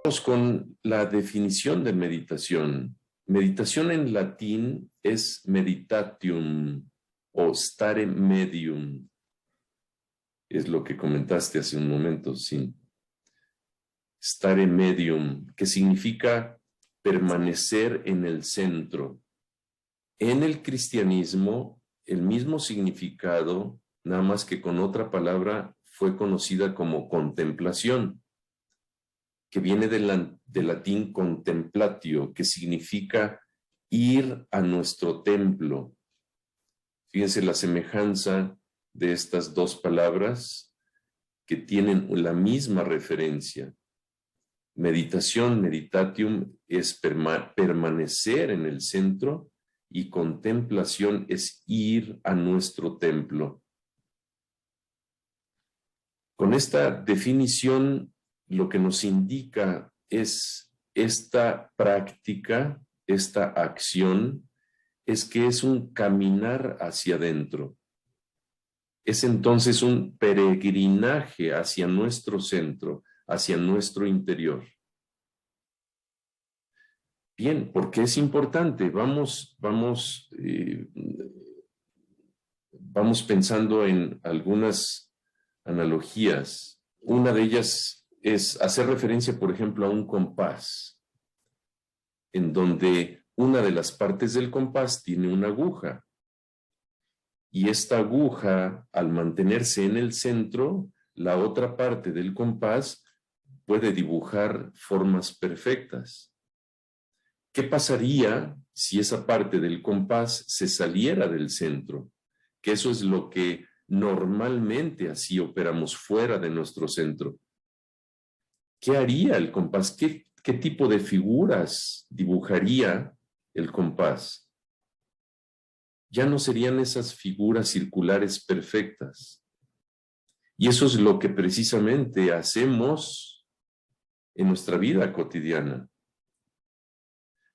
Vamos con la definición de meditación. Meditación en latín es meditatium o stare medium. Es lo que comentaste hace un momento, sí. Stare medium, que significa permanecer en el centro. En el cristianismo, el mismo significado, nada más que con otra palabra, fue conocida como contemplación, que viene del latín contemplatio, que significa ir a nuestro templo. Fíjense la semejanza de estas dos palabras que tienen la misma referencia. Meditación, meditatium, es permanecer en el centro, y contemplación es ir a nuestro templo. Con esta definición, lo que nos indica es esta práctica, esta acción, es que es un caminar hacia adentro. Es entonces un peregrinaje hacia nuestro centro, hacia nuestro interior. Bien, ¿por qué es importante? Vamos pensando en algunas analogías. Una de ellas es hacer referencia, por ejemplo, a un compás, en donde una de las partes del compás tiene una aguja. Y esta aguja, al mantenerse en el centro, la otra parte del compás puede dibujar formas perfectas. ¿Qué pasaría si esa parte del compás se saliera del centro? Que eso es lo que normalmente así operamos fuera de nuestro centro. ¿Qué haría el compás? ¿Qué tipo de figuras dibujaría el compás? Ya no serían esas figuras circulares perfectas. Y eso es lo que precisamente hacemos en nuestra vida cotidiana.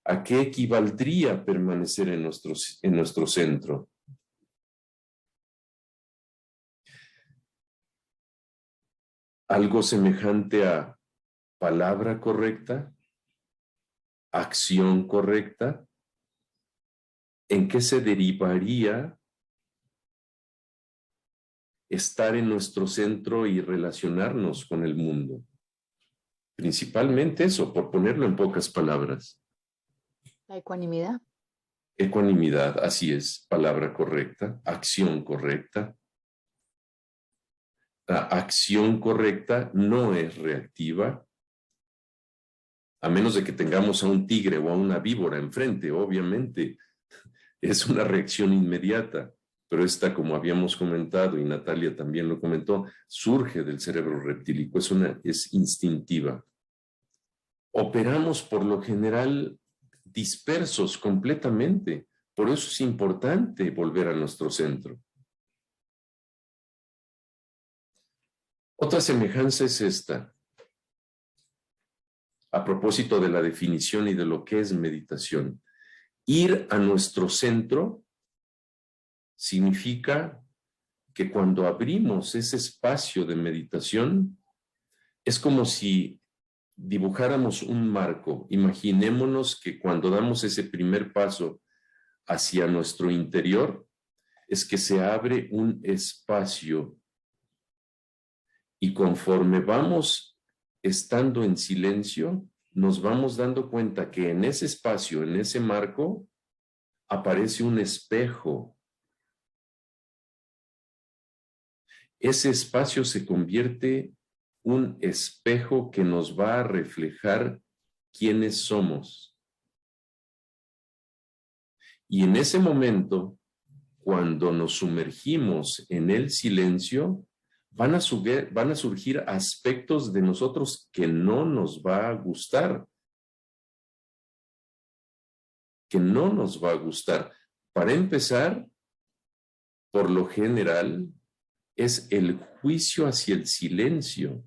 ¿A qué equivaldría permanecer en nuestro centro? Algo semejante a palabra correcta, acción correcta. ¿En qué se derivaría estar en nuestro centro y relacionarnos con el mundo? Principalmente eso, por ponerlo en pocas palabras. La ecuanimidad. Ecuanimidad, así es, palabra correcta, acción correcta. La acción correcta no es reactiva, a menos de que tengamos a un tigre o a una víbora enfrente, obviamente. Es una reacción inmediata, pero esta, como habíamos comentado, y Natalia también lo comentó, surge del cerebro reptílico, es instintiva. Operamos por lo general dispersos completamente, por eso es importante volver a nuestro centro. Otra semejanza es esta. A propósito de la definición y de lo que es meditación. Ir a nuestro centro significa que cuando abrimos ese espacio de meditación, es como si dibujáramos un marco. Imaginémonos que cuando damos ese primer paso hacia nuestro interior, es que se abre un espacio. Y conforme vamos estando en silencio, nos vamos dando cuenta que en ese espacio, en ese marco, aparece un espejo. Ese espacio se convierte un espejo que nos va a reflejar quiénes somos. Y en ese momento, cuando nos sumergimos en el silencio, van a surgir aspectos de nosotros que no nos va a gustar. Que no nos va a gustar. Para empezar, por lo general, es el juicio hacia el silencio.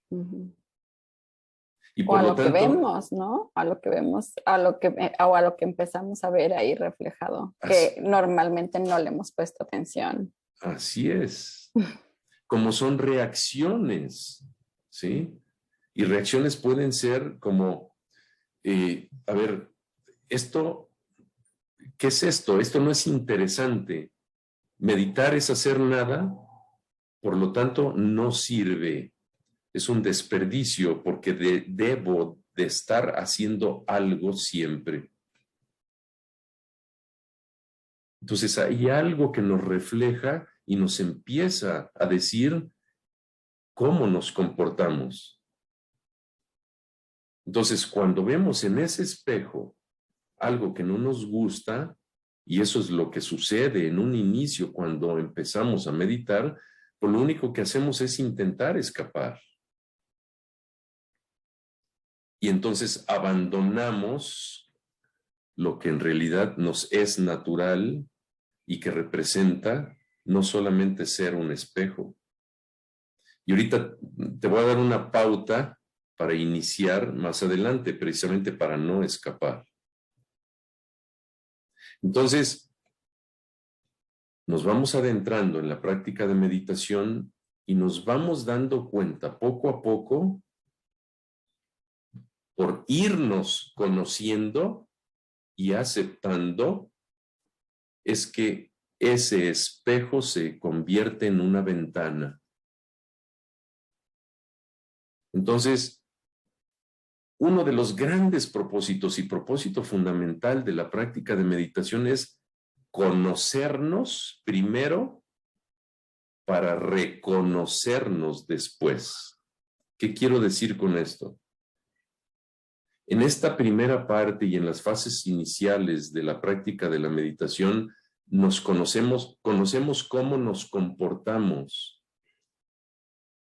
Uh-huh. Y O por a lo lo que tanto, vemos, ¿no? A lo que vemos, o a lo que empezamos a ver ahí reflejado, que normalmente no le hemos puesto atención. Así es. Como son reacciones, ¿sí? Y reacciones pueden ser como, a ver, esto, ¿qué es esto? Esto no es interesante. Meditar es hacer nada, por lo tanto no sirve. Es un desperdicio porque debo de estar haciendo algo siempre. Entonces hay algo que nos refleja y nos empieza a decir cómo nos comportamos. Entonces, cuando vemos en ese espejo algo que no nos gusta, y eso es lo que sucede en un inicio cuando empezamos a meditar, pues lo único que hacemos es intentar escapar. Y entonces abandonamos lo que en realidad nos es natural y que representa no solamente ser un espejo. Y ahorita te voy a dar una pauta para iniciar más adelante, precisamente para no escapar. Entonces, nos vamos adentrando en la práctica de meditación y nos vamos dando cuenta poco a poco, por irnos conociendo y aceptando, es que ese espejo se convierte en una ventana. Entonces, uno de los grandes propósitos y propósito fundamental de la práctica de meditación es conocernos primero para reconocernos después. ¿Qué quiero decir con esto? En esta primera parte y en las fases iniciales de la práctica de la meditación, nos conocemos cómo nos comportamos.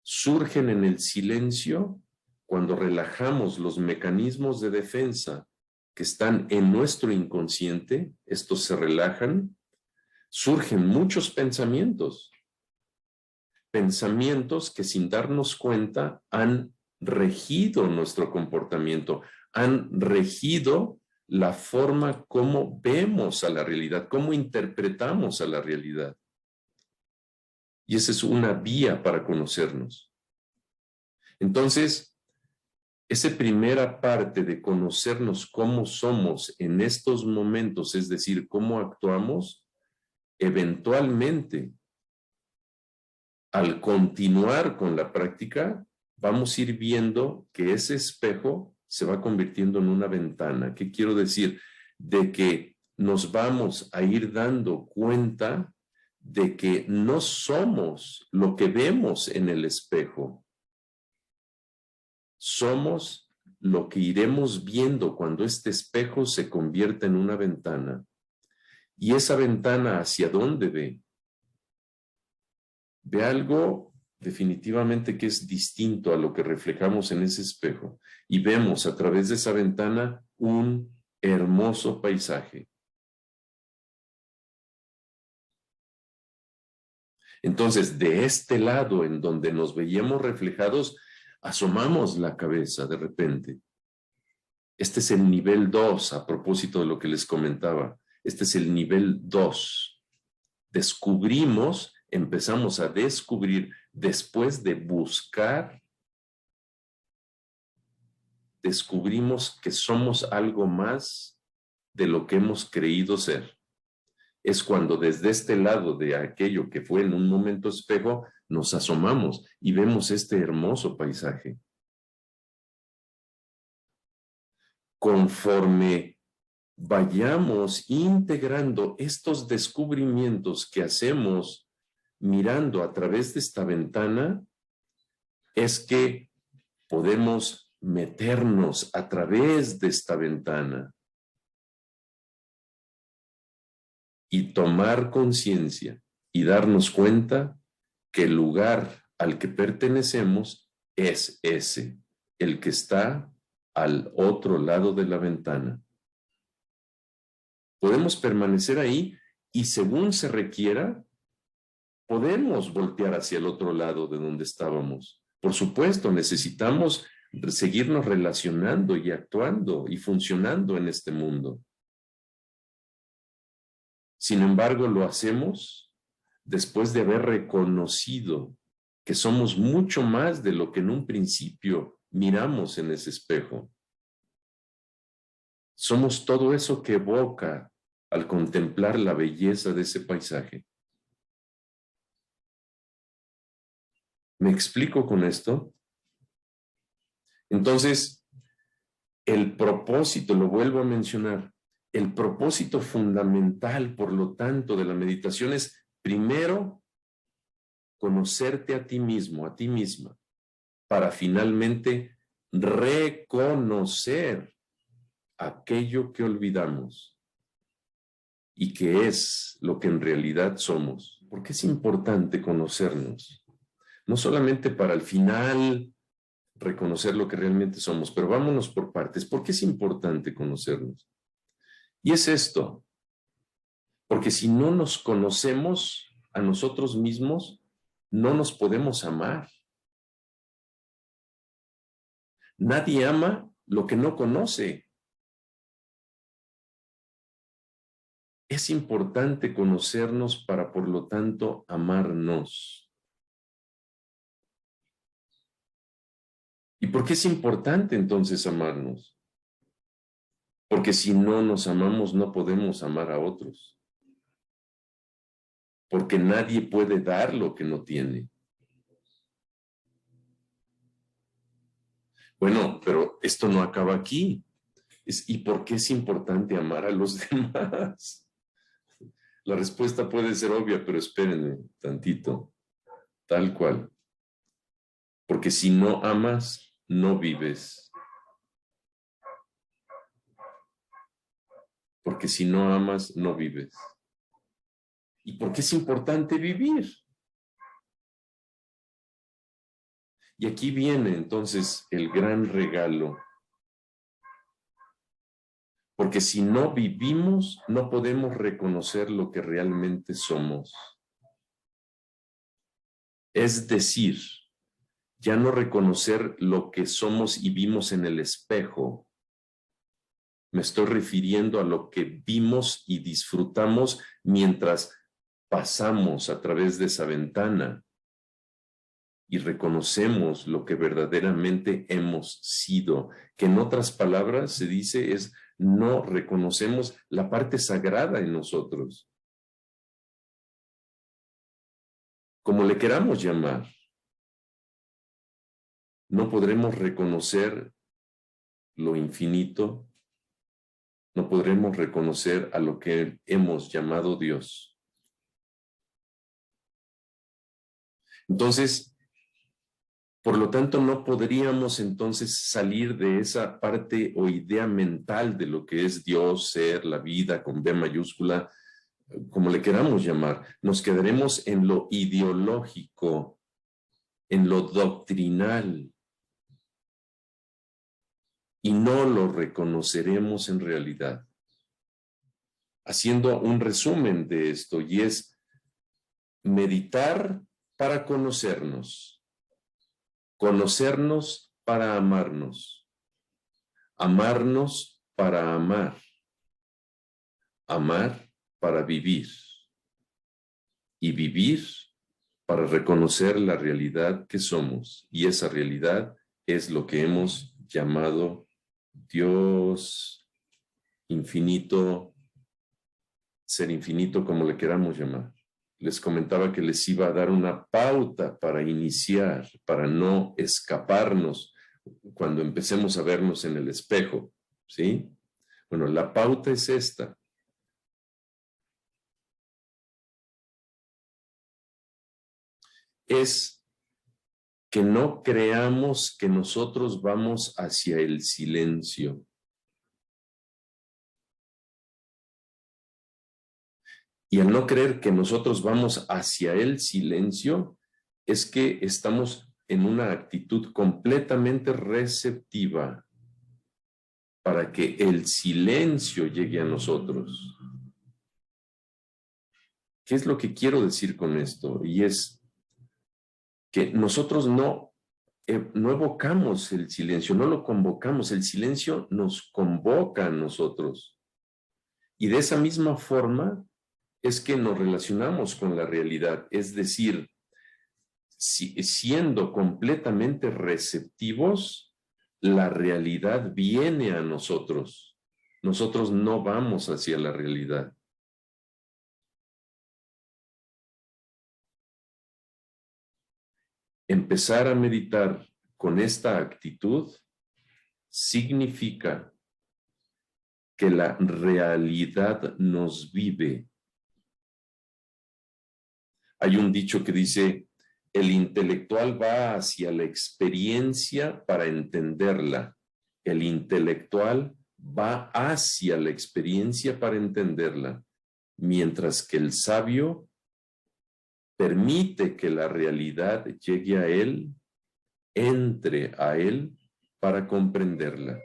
Surgen en el silencio cuando relajamos los mecanismos de defensa que están en nuestro inconsciente, estos se relajan, surgen muchos pensamientos que sin darnos cuenta han regido nuestro comportamiento, han regido la forma como vemos a la realidad, cómo interpretamos a la realidad. Y esa es una vía para conocernos. Entonces, esa primera parte de conocernos cómo somos en estos momentos, es decir, cómo actuamos, eventualmente, al continuar con la práctica, vamos a ir viendo que ese espejo se va convirtiendo en una ventana. ¿Qué quiero decir? De que nos vamos a ir dando cuenta de que no somos lo que vemos en el espejo. Somos lo que iremos viendo cuando este espejo se convierta en una ventana. ¿Y esa ventana hacia dónde ve? Ve algo definitivamente que es distinto a lo que reflejamos en ese espejo y vemos a través de esa ventana un hermoso paisaje. Entonces, de este lado en donde nos veíamos reflejados, asomamos la cabeza de repente. Este es el nivel 2, a propósito de lo que les comentaba. Este es el nivel 2. Descubrimos, empezamos a descubrir, después de buscar, descubrimos que somos algo más de lo que hemos creído ser. Es cuando desde este lado de aquello que fue en un momento espejo, nos asomamos y vemos este hermoso paisaje. Conforme vayamos integrando estos descubrimientos que hacemos mirando a través de esta ventana, es que podemos meternos a través de esta ventana y tomar conciencia y darnos cuenta que el lugar al que pertenecemos es ese, el que está al otro lado de la ventana. Podemos permanecer ahí y según se requiera, podemos voltear hacia el otro lado de donde estábamos. Por supuesto, necesitamos seguirnos relacionando y actuando y funcionando en este mundo. Sin embargo, lo hacemos después de haber reconocido que somos mucho más de lo que en un principio miramos en ese espejo. Somos todo eso que evoca al contemplar la belleza de ese paisaje. ¿Me explico con esto? Entonces, el propósito, lo vuelvo a mencionar, el propósito fundamental, por lo tanto, de la meditación es, primero, conocerte a ti mismo, a ti misma, para finalmente reconocer aquello que olvidamos y que es lo que en realidad somos. Porque es importante conocernos, no solamente para al final reconocer lo que realmente somos, pero vámonos por partes. ¿Por qué es importante conocernos? Y es esto, porque si no nos conocemos a nosotros mismos, no nos podemos amar. Nadie ama lo que no conoce. Es importante conocernos para, por lo tanto, amarnos. ¿Y por qué es importante entonces amarnos? Porque si no nos amamos, no podemos amar a otros. Porque nadie puede dar lo que no tiene. Bueno, pero esto no acaba aquí. ¿Y por qué es importante amar a los demás? La respuesta puede ser obvia, pero espérenme tantito. Tal cual. Porque si no amas, no vives. Porque si no amas, no vives. ¿Y por qué es importante vivir? Y aquí viene entonces el gran regalo. Porque si no vivimos, no podemos reconocer lo que realmente somos. Es decir, ya no reconocer lo que somos y vimos en el espejo. Me estoy refiriendo a lo que vimos y disfrutamos mientras pasamos a través de esa ventana y reconocemos lo que verdaderamente hemos sido, que en otras palabras se dice es no reconocemos la parte sagrada en nosotros. Como le queramos llamar, no podremos reconocer lo infinito, no podremos reconocer a lo que hemos llamado Dios. Entonces, por lo tanto, no podríamos entonces salir de esa parte o idea mental de lo que es Dios, ser, la vida, con B mayúscula, como le queramos llamar. Nos quedaremos en lo ideológico, en lo doctrinal, y no lo reconoceremos en realidad. Haciendo un resumen de esto, y es meditar para conocernos, conocernos para amarnos, amarnos para amar, amar para vivir y vivir para reconocer la realidad que somos. Y esa realidad es lo que hemos llamado Dios, infinito, ser infinito, como le queramos llamar. Les comentaba que les iba a dar una pauta para iniciar, para no escaparnos cuando empecemos a vernos en el espejo, ¿sí? Bueno, la pauta es esta. Es que no creamos que nosotros vamos hacia el silencio. Y al no creer que nosotros vamos hacia el silencio, es que estamos en una actitud completamente receptiva para que el silencio llegue a nosotros. ¿Qué es lo que quiero decir con esto? Y es que nosotros no evocamos el silencio, no lo convocamos, el silencio nos convoca a nosotros. Y de esa misma forma es que nos relacionamos con la realidad, es decir, siendo completamente receptivos la realidad viene a nosotros. Nosotros no vamos hacia la realidad. Empezar a meditar con esta actitud significa que la realidad nos vive. Hay un dicho que dice, el intelectual va hacia la experiencia para entenderla. El intelectual va hacia la experiencia para entenderla, mientras que el sabio permite que la realidad llegue a él, entre a él para comprenderla.